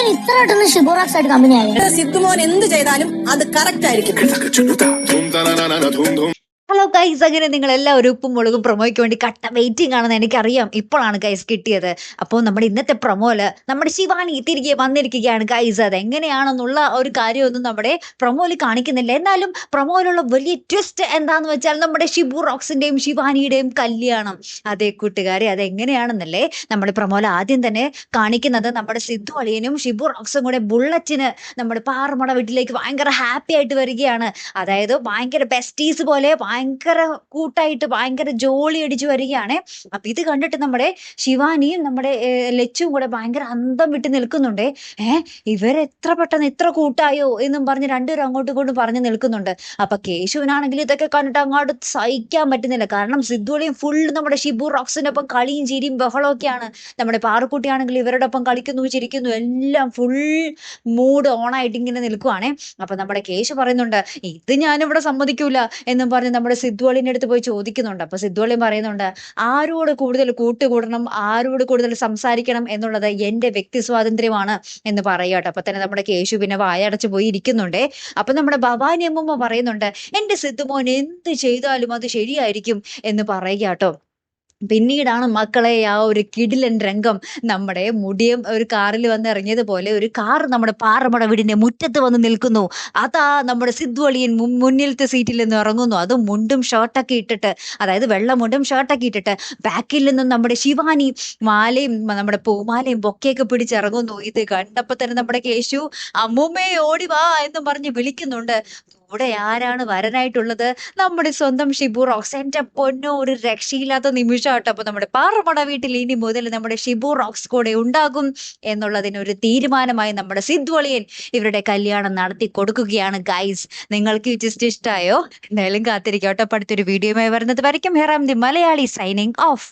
എങ്ങനെ ഇത്ര പെട്ടെന്ന് ഷിബുറാക്സ് ആയിട്ട് കമ്പനി ആയി? സിദ്ധുമോൻ എന്ത് ചെയ്താലും അത് കറക്റ്റ് ആയിരിക്കും. ഹലോ ഗൈസ്, അങ്ങനെ നിങ്ങൾ എല്ലാവരും ഉപ്പും മുളകും പ്രൊമോയ്ക്ക് വേണ്ടി കട്ട വെയിറ്റിംഗ് ആണെന്ന് എനിക്കറിയാം. ഇപ്പോഴാണ് ഗൈസ് കിട്ടിയത്. അപ്പോൾ നമ്മുടെ ഇന്നത്തെ പ്രൊമോയില് നമ്മുടെ ശിവാനി തിരികെ വന്നിരിക്കുകയാണ് ഗൈസ്. അതെങ്ങനെയാണെന്നുള്ള ഒരു കാര്യമൊന്നും നമ്മുടെ പ്രൊമോയിൽ കാണിക്കുന്നില്ല. എന്നാലും പ്രൊമോയിലുള്ള വലിയ ട്വിസ്റ്റ് എന്താന്ന് വെച്ചാൽ നമ്മുടെ ഷിബു റോക്സിന്റെയും ശിവാനിയുടെയും കല്യാണം. അതെ കൂട്ടുകാരെ, അതെങ്ങനെയാണെന്നല്ലേ നമ്മുടെ പ്രൊമോയിൽ ആദ്യം തന്നെ കാണിക്കുന്നത്. നമ്മുടെ സിദ്ധു അളിയനും ഷിബു റോക്സും കൂടെ ബുള്ളറ്റിന് നമ്മുടെ പാറമട വീട്ടിലേക്ക് ഭയങ്കര ഹാപ്പി ആയിട്ട് വരികയാണ്. അതായത് ഭയങ്കര ബെസ്റ്റീസ് പോലെ ഭയങ്കര കൂട്ടായിട്ട് ഭയങ്കര ജോളി അടിച്ചു വരികയാണ്. അപ്പൊ ഇത് കണ്ടിട്ട് നമ്മുടെ ശിവാനിയും നമ്മുടെ ലച്ചും കൂടെ ഭയങ്കര അന്തം വിട്ട് നിൽക്കുന്നുണ്ട്. ഇവരെത്ര പെട്ടെന്ന് ഇത്ര കൂട്ടായോ എന്നും പറഞ്ഞ് രണ്ടുപേരും അങ്ങോട്ടും ഇങ്ങോട്ടും പറഞ്ഞു നിൽക്കുന്നുണ്ട്. അപ്പൊ കേശുവിനാണെങ്കിൽ ഇതൊക്കെ കണ്ടിട്ട് അങ്ങോട്ട് സഹിക്കാൻ പറ്റുന്നില്ല. കാരണം സിദ്ധുളിയും ഫുൾ നമ്മുടെ ഷിബു റോക്സിന്റെ ഒപ്പം കളിയും ചിരിയും ബഹളവും ഒക്കെയാണ്. നമ്മുടെ പാറക്കുട്ടിയാണെങ്കിൽ ഇവരുടെ ഒപ്പം കളിക്കുന്നു ചിരിക്കുന്നു എല്ലാം ഫുൾ മൂഡ് ഓൺ ആയിട്ട് ഇങ്ങനെ നിൽക്കുവാണേ. അപ്പൊ നമ്മുടെ കേശു പറയുന്നുണ്ട്, ഇത് ഞാനിവിടെ സമ്മതിക്കൂല എന്നും പറഞ്ഞ് നമ്മുടെ സിദ്ധുവളിന്റെ അടുത്ത് പോയി ചോദിക്കുന്നുണ്ട്. അപ്പൊ സിദ്ധുവളിയും പറയുന്നുണ്ട്, ആരോട് കൂടുതൽ കൂട്ടുകൂടണം, ആരോട് കൂടുതൽ സംസാരിക്കണം എന്നുള്ളത് എന്റെ വ്യക്തി സ്വാതന്ത്ര്യമാണ് എന്ന് പറയാട്ടോ. അപ്പൊ തന്നെ നമ്മുടെ കേശു പിന്നെ വായടച്ചു പോയി ഇരിക്കുന്നുണ്ടേ. അപ്പൊ നമ്മുടെ ഭവാനി അമ്മൂമ്മ പറയുന്നുണ്ട്, എന്റെ സിദ്ധുമോൻ എന്ത് ചെയ്താലും അത് ശരിയായിരിക്കും എന്ന് പറയുകട്ടോ. പിന്നീടാണ് മക്കളെ ആ ഒരു കിടിലൻ രംഗം. നമ്മുടെ മുടിയം ഒരു കാറിൽ വന്ന് ഇറങ്ങിയതുപോലെ ഒരു കാർ നമ്മുടെ പാറമട വീടിന്റെ മുറ്റത്ത് വന്ന് നിൽക്കുന്നു. അതാ നമ്മുടെ സിദ്ധുവളിയൻ മുന്നിലത്തെ സീറ്റിൽ നിന്ന് ഇറങ്ങുന്നു. അതും മുണ്ടും ഷർട്ടൊക്കെ ഇട്ടിട്ട്, അതായത് വെള്ള മുണ്ടും ഷർട്ടൊക്കെ ഇട്ടിട്ട്. ബാക്കിൽ നിന്നും നമ്മുടെ ശിവാനി മാലയും നമ്മുടെ പൂമാലയും ബൊക്കെയൊക്കെ പിടിച്ചിറങ്ങുന്നു. ഇത് കണ്ടപ്പോ തന്നെ നമ്മുടെ കേശു അമ്മൂമ്മേ ഓടി വാ എന്നും പറഞ്ഞ് വിളിക്കുന്നുണ്ട്. ഇവിടെ ആരാണ് വരനായിട്ടുള്ളത്? നമ്മുടെ സ്വന്തം ഷിബു റോക്സ്. എന്റെ പൊന്നോ, ഒരു രക്ഷയില്ലാത്ത നിമിഷമാട്ടോ. അപ്പൊ നമ്മുടെ പാറമട വീട്ടിൽ ഇനി മുതൽ നമ്മുടെ ഷിബു റോക്സ് കൂടെ ഉണ്ടാകും എന്നുള്ളതിനൊരു തീരുമാനമായി നമ്മുടെ സിദ്ധുവളിയൻ ഇവരുടെ കല്യാണം നടത്തി കൊടുക്കുകയാണ് ഗൈസ്. നിങ്ങൾക്ക് ഈ ജിസ്റ്റ് ഇഷ്ടമായോ? എന്തായാലും കാത്തിരിക്കോട്ടോ. അടുത്തൊരു വീഡിയോയുമായി വരുന്നത് വരയ്ക്കും. ഹെറാം ദി മലയാളി സൈനിങ് ഓഫ്.